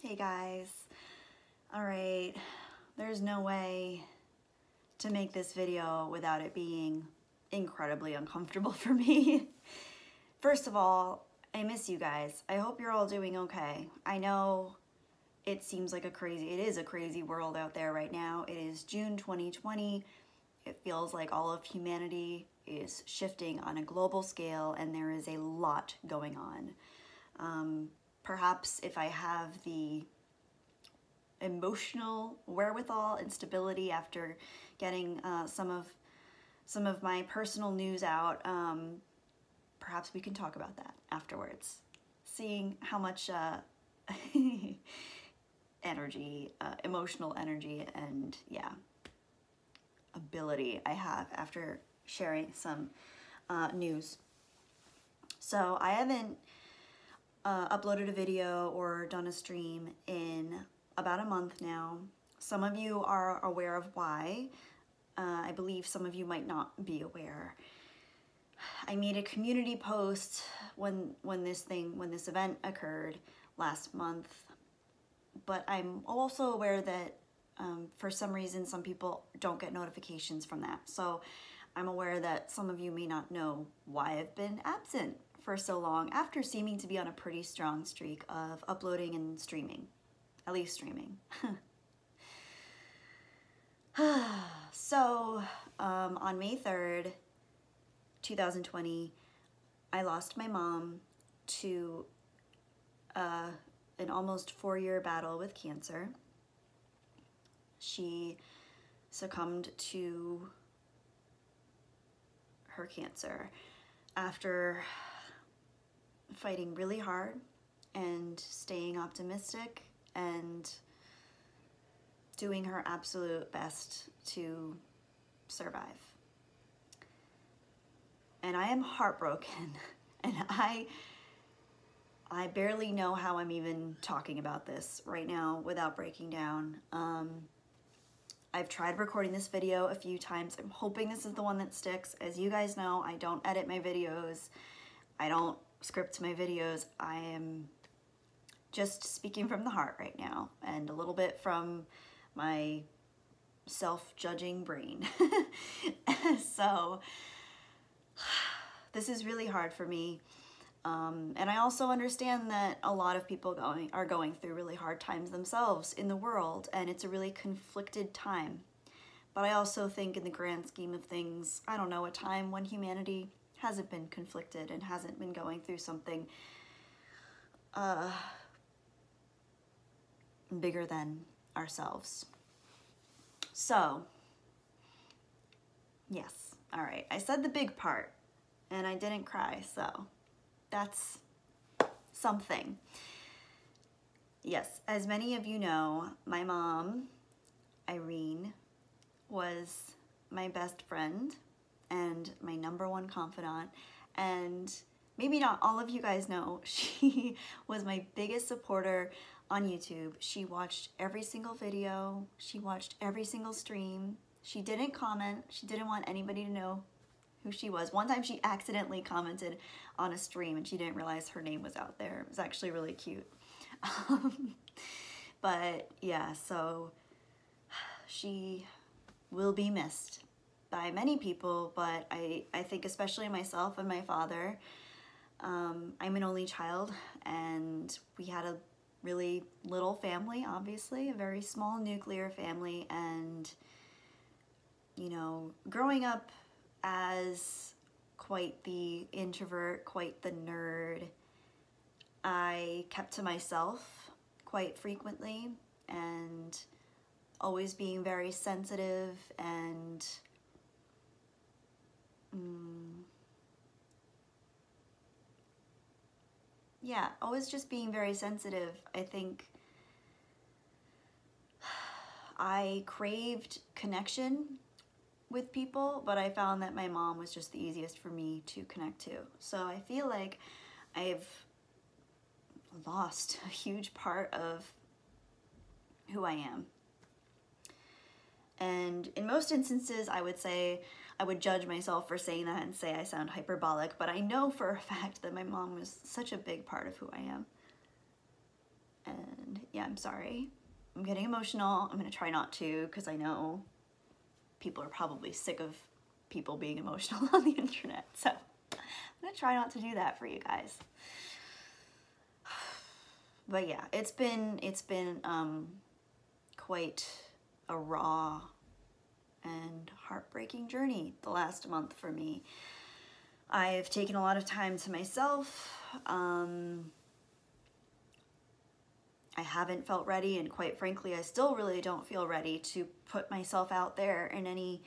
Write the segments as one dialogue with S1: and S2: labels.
S1: Hey guys. All right, there's no way to make this video without it being incredibly uncomfortable for me. First of all, I miss you guys. I hope you're all doing okay. I know it seems like it is a crazy world out there right now. It is June 2020. It feels like all of humanity is shifting on a global scale and there is a lot going on. Perhaps if I have the emotional wherewithal and stability after getting some of my personal news out, perhaps we can talk about that afterwards. Seeing how much energy, emotional energy, and ability I have after sharing some news. So I haven't uploaded a video or done a stream in about a month now. Some of you are aware of why. I believe some of you might not be aware. I made a community post when this event occurred last month, but I'm also aware that for some reason some people don't get notifications from that. So I'm aware that some of you may not know why I've been absent for so long after seeming to be on a pretty strong streak of uploading and streaming, at least streaming. So on May 3rd, 2020, I lost my mom to an almost 4-year battle with cancer. She succumbed to her cancer after fighting really hard and staying optimistic and doing her absolute best to survive. And I am heartbroken, and I barely know how I'm even talking about this right now without breaking down. I've tried recording this video a few times. I'm hoping this is the one that sticks. As you guys know, I don't edit my videos. I don't script my videos. I am just speaking from the heart right now and a little bit from my self-judging brain. So this is really hard for me. And I also understand that a lot of people are going through really hard times themselves in the world, and it's a really conflicted time. But I also think in the grand scheme of things, I don't know, a time when humanity hasn't been conflicted and hasn't been going through something bigger than ourselves. So, yes, all right, I said the big part and I didn't cry, so that's something. Yes, as many of you know, my mom, Irene, was my best friend and my #1 confidant, and maybe not all of you guys know, she was my biggest supporter on YouTube. She watched every single video, she watched every single stream, she didn't comment, she didn't want anybody to know who she was. One time she accidentally commented on a stream and she didn't realize her name was out there. It was actually really cute. But yeah, so she will be missed by many people, but I think especially myself and my father. I'm an only child, and we had a really little family, obviously, a very small nuclear family, and you know, growing up as quite the introvert, quite the nerd, I kept to myself quite frequently and always being very sensitive and yeah, always just being very sensitive. I think I craved connection with people, but I found that my mom was just the easiest for me to connect to. So I feel like I've lost a huge part of who I am. And in most instances, I would say, I would judge myself for saying that and say I sound hyperbolic, but I know for a fact that my mom was such a big part of who I am. And yeah, I'm sorry. I'm getting emotional. I'm gonna try not to, because I know people are probably sick of people being emotional on the internet. So I'm gonna try not to do that for you guys. But yeah, it's been quite a raw and heartbreaking journey the last month for me. I've taken a lot of time to myself. I haven't felt ready, and quite frankly, I still really don't feel ready to put myself out there in any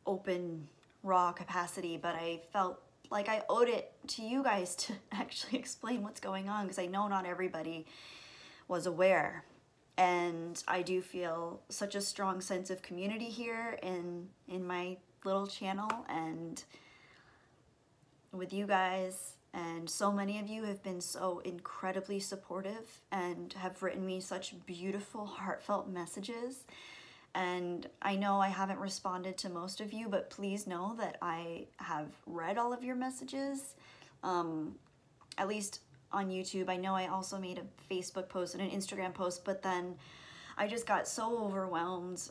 S1: open, raw capacity, but I felt like I owed it to you guys to actually explain what's going on, because I know not everybody was aware. And I do feel such a strong sense of community here in my little channel and with you guys. And so many of you have been so incredibly supportive and have written me such beautiful, heartfelt messages. And I know I haven't responded to most of you, but please know that I have read all of your messages, at least on YouTube. I know I also made a Facebook post and an Instagram post, but then I just got so overwhelmed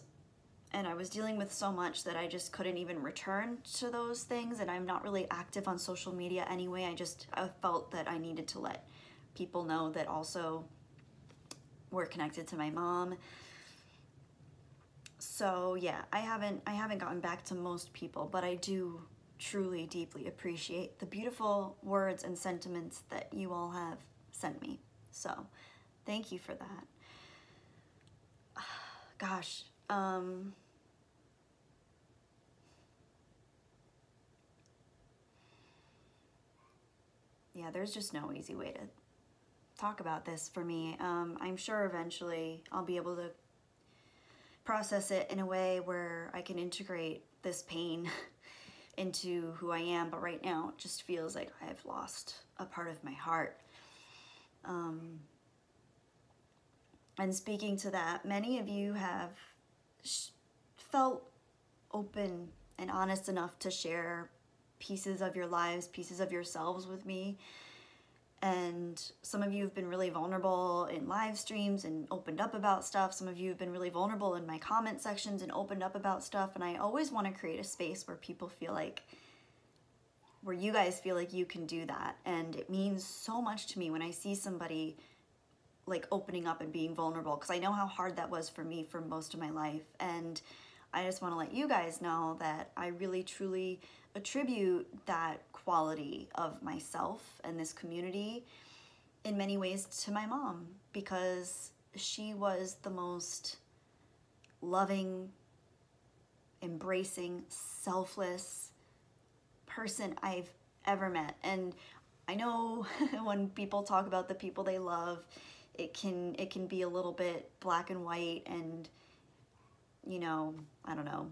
S1: and I was dealing with so much that I just couldn't even return to those things. And I'm not really active on social media anyway. I felt that I needed to let people know that also we're connected to my mom. So yeah, I haven't gotten back to most people, but I do truly deeply appreciate the beautiful words and sentiments that you all have sent me. So thank you for that. Gosh, yeah, there's just no easy way to talk about this for me. I'm sure eventually I'll be able to process it in a way where I can integrate this pain into who I am, but right now it just feels like I've lost a part of my heart. And speaking to that, many of you have felt open and honest enough to share pieces of your lives, pieces of yourselves with me. And some of you have been really vulnerable in live streams and opened up about stuff. Some of you have been really vulnerable in my comment sections and opened up about stuff. And I always want to create a space where people feel like, where you guys feel like you can do that. And it means so much to me when I see somebody like opening up and being vulnerable, because I know how hard that was for me for most of my life. And I just want to let you guys know that I really truly attribute that quality of myself and this community in many ways to my mom, because she was the most loving, embracing, selfless person I've ever met. And I know when people talk about the people they love, it can be a little bit black and white, and you know, I don't know,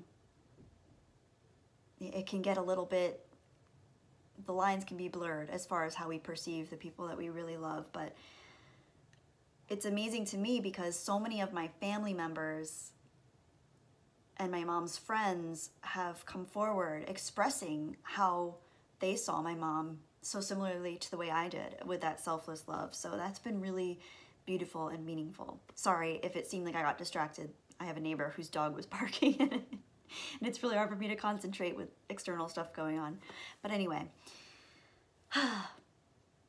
S1: it can get a little bit, the lines can be blurred as far as how we perceive the people that we really love. But it's amazing to me because so many of my family members and my mom's friends have come forward expressing how they saw my mom so similarly to the way I did, with that selfless love. So that's been really beautiful and meaningful. Sorry if it seemed like I got distracted. I have a neighbor whose dog was barking and it's really hard for me to concentrate with external stuff going on. But anyway,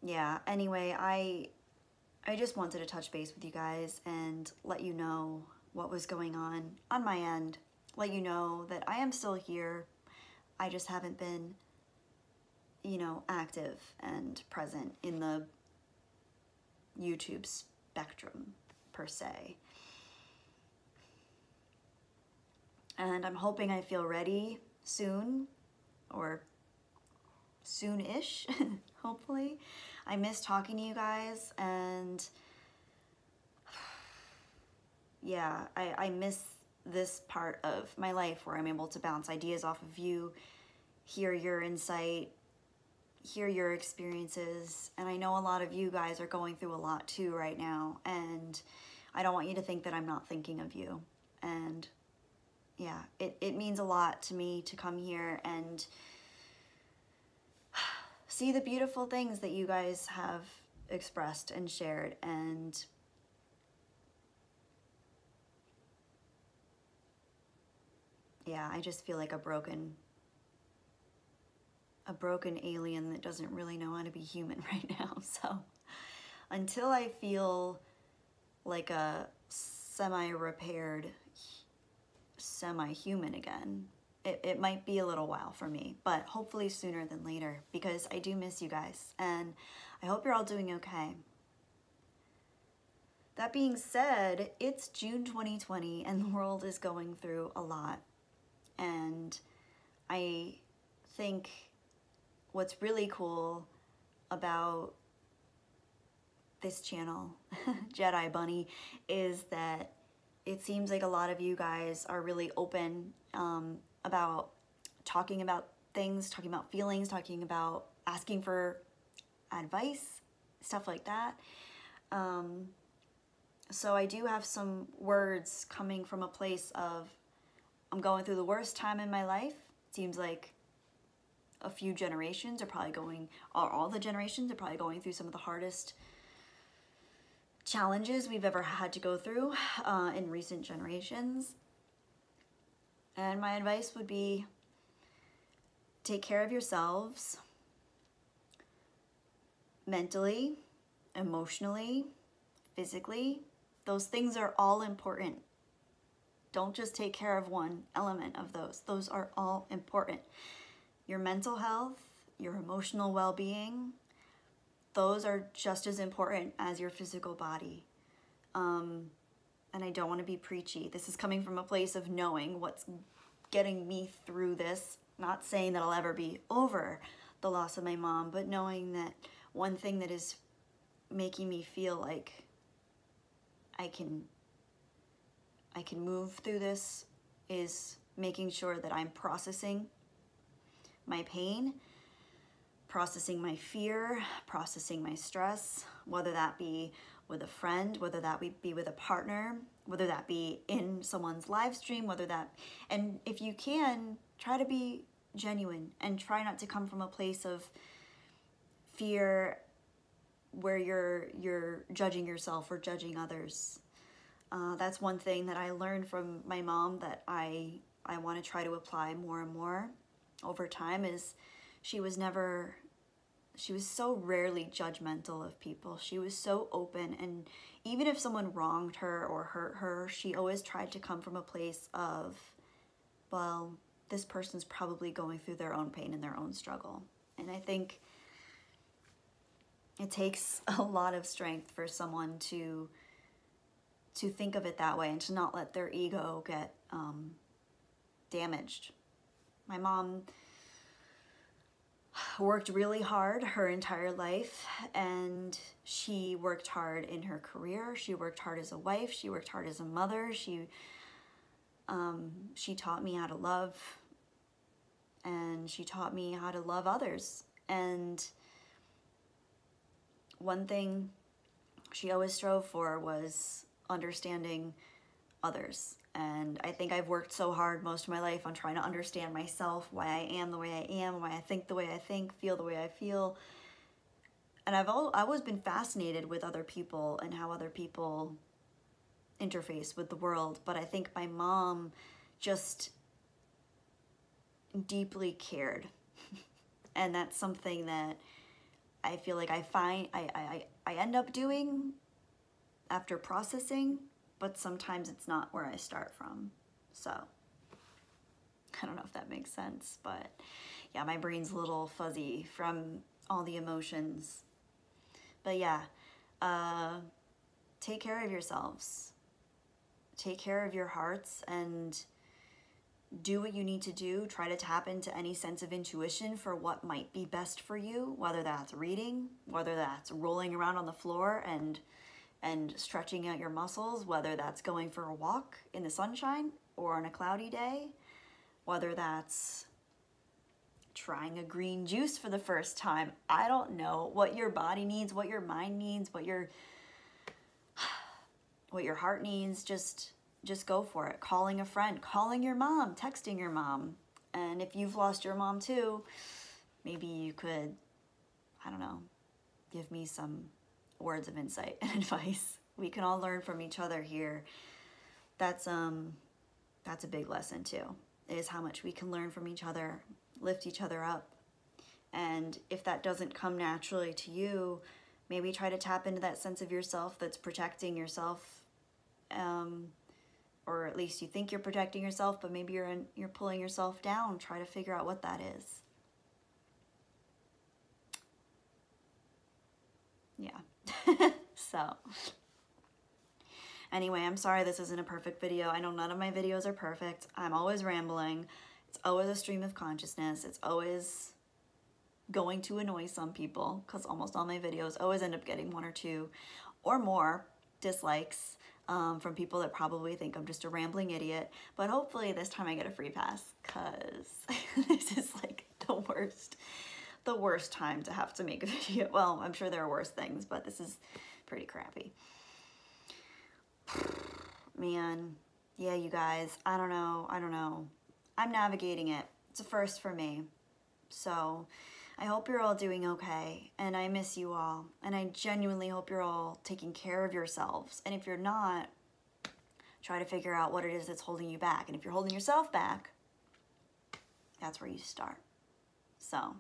S1: yeah, anyway, I just wanted to touch base with you guys and let you know what was going on my end. Let you know that I am still here. I just haven't been, you know, active and present in the YouTube spectrum per se. And I'm hoping I feel ready soon, or soon-ish, hopefully. I miss talking to you guys, and yeah, I miss this part of my life where I'm able to bounce ideas off of you, hear your insight, hear your experiences. And I know a lot of you guys are going through a lot too right now, and I don't want you to think that I'm not thinking of you. And yeah, it means a lot to me to come here and see the beautiful things that you guys have expressed and shared. And yeah, I just feel like a broken alien that doesn't really know how to be human right now. So until I feel like a semi-repaired, semi-human again, it might be a little while for me, but hopefully sooner than later, because I do miss you guys, and I hope you're all doing okay. That being said, it's June 2020 and the world is going through a lot. And I think what's really cool about this channel, Jedi Bunny, is that it seems like a lot of you guys are really open about talking about things, talking about feelings, talking about asking for advice, stuff like that. So I do have some words coming from a place of, I'm going through the worst time in my life. It seems like a few generations are probably going, or all the generations are probably going through some of the hardest challenges we've ever had to go through in recent generations. And my advice would be, take care of yourselves mentally, emotionally, physically. Those things are all important. Don't just take care of one element of those. Those are all important. Your mental health, your emotional well-being, those are just as important as your physical body. And I don't want to be preachy. This is coming from a place of knowing what's getting me through this. Not saying that I'll ever be over the loss of my mom, but knowing that one thing that is making me feel like I can move through this is making sure that I'm processing my pain, processing my fear, processing my stress, whether that be with a friend, whether that be with a partner, whether that be in someone's live stream, and if you can, try to be genuine and try not to come from a place of fear where you're judging yourself or judging others. That's one thing that I learned from my mom that I want to try to apply more and more over time, is she was so rarely judgmental of people. She was so open, and even if someone wronged her or hurt her, she always tried to come from a place of, well, this person's probably going through their own pain and their own struggle. And I think it takes a lot of strength for someone to think of it that way and to not let their ego get damaged. My mom worked really hard her entire life, and she worked hard in her career. She worked hard as a wife. She worked hard as a mother. She taught me how to love, and she taught me how to love others. And one thing she always strove for was understanding others. And I think I've worked so hard most of my life on trying to understand myself, why I am the way I am, why I think the way I think, feel the way I feel. And I've always been fascinated with other people and how other people interface with the world. But I think my mom just deeply cared. And that's something that I feel like I end up doing after processing, but sometimes it's not where I start from. So I don't know if that makes sense, but yeah, my brain's a little fuzzy from all the emotions. But yeah, take care of yourselves. Take care of your hearts and do what you need to do. Try to tap into any sense of intuition for what might be best for you, whether that's reading, whether that's rolling around on the floor and stretching out your muscles, whether that's going for a walk in the sunshine or on a cloudy day, whether that's trying a green juice for the first time. I don't know what your body needs, what your mind needs, what your heart needs. Just go for it. Calling a friend, calling your mom, texting your mom. And if you've lost your mom too, maybe you could, I don't know, give me some words of insight and advice. We can all learn from each other here. That's a big lesson too. is how much we can learn from each other, lift each other up. And if that doesn't come naturally to you, maybe try to tap into that sense of yourself that's protecting yourself, or at least you think you're protecting yourself, but maybe you're pulling yourself down. Try to figure out what that is. Yeah. So anyway, I'm sorry this isn't a perfect video. I know none of my videos are perfect. I'm always rambling. It's always a stream of consciousness. It's always going to annoy some people, because almost all my videos always end up getting 1 or 2 or more dislikes from people that probably think I'm just a rambling idiot. But hopefully this time I get a free pass, because this is like the worst time to have to make a video. Well, I'm sure there are worse things, but this is pretty crappy. Man, yeah, you guys, I don't know. I'm navigating it. It's a first for me. So I hope you're all doing okay, and I miss you all, and I genuinely hope you're all taking care of yourselves. And if you're not, try to figure out what it is that's holding you back. And if you're holding yourself back, that's where you start. So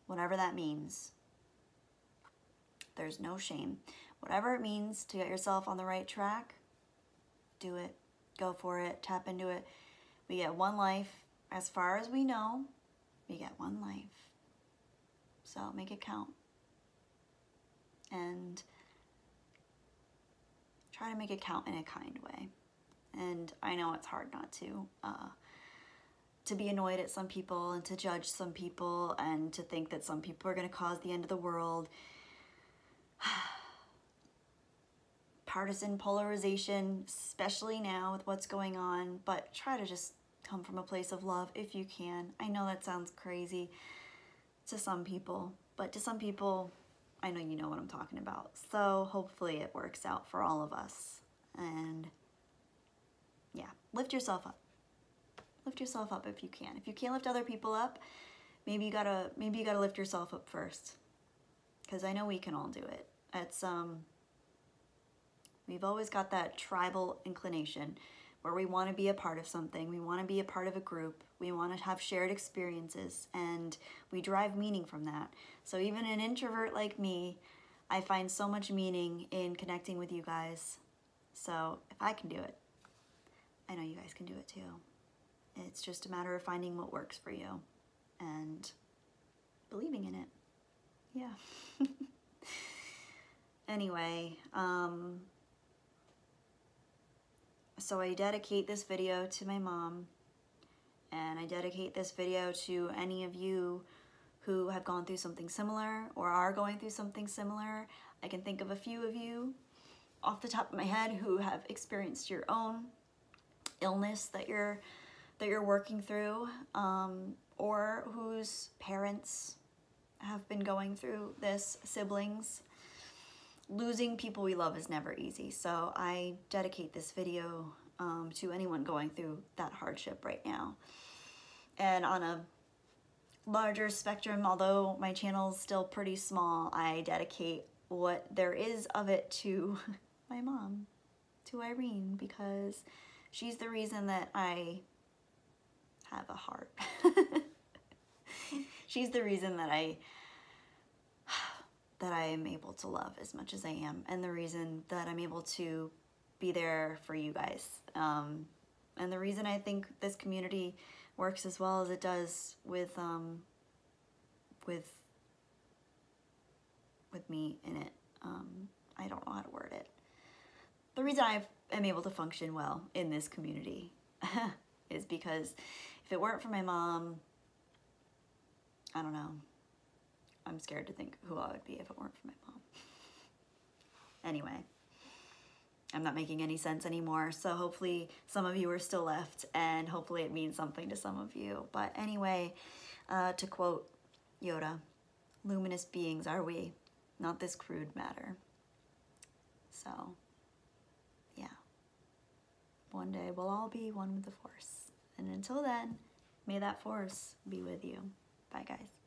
S1: whatever that means, there's no shame. Whatever it means to get yourself on the right track, do it. Go for it. Tap into it. We get one life. As far as we know, we get one life. So make it count. And try to make it count in a kind way. And I know it's hard not to be annoyed at some people and to judge some people and to think that some people are going to cause the end of the world. Partisan polarization, especially now with what's going on, but try to just come from a place of love if you can. I know that sounds crazy to some people, but to some people, I know you know what I'm talking about. So hopefully it works out for all of us. And yeah, lift yourself up. Lift yourself up if you can. If you can't lift other people up, maybe you gotta lift yourself up first. Because I know we can all do it. It's we've always got that tribal inclination where we want to be a part of something. We want to be a part of a group. We want to have shared experiences, and we derive meaning from that. So even an introvert like me, I find so much meaning in connecting with you guys. So if I can do it, I know you guys can do it too. It's just a matter of finding what works for you and believing in it. Yeah. Anyway, so I dedicate this video to my mom, and I dedicate this video to any of you who have gone through something similar or are going through something similar. I can think of a few of you off the top of my head who have experienced your own illness that you're working through, or whose parents have been going through this, siblings. Losing people we love is never easy, so I dedicate this video to anyone going through that hardship right now. And on a larger spectrum, although my channel is still pretty small, I dedicate what there is of it to my mom, to Irene, because she's the reason that I have a heart. She's the reason that I am able to love as much as I am, and the reason that I'm able to be there for you guys. And the reason I think this community works as well as it does with me in it. I don't know how to word it. The reason I am able to function well in this community is because if it weren't for my mom, I don't know. I'm scared to think who I would be if it weren't for my mom. Anyway, I'm not making any sense anymore, so hopefully some of you are still left, and hopefully it means something to some of you. But anyway, to quote Yoda, luminous beings are we, not this crude matter. So, yeah. One day we'll all be one with the Force. And until then, may that Force be with you. Bye, guys.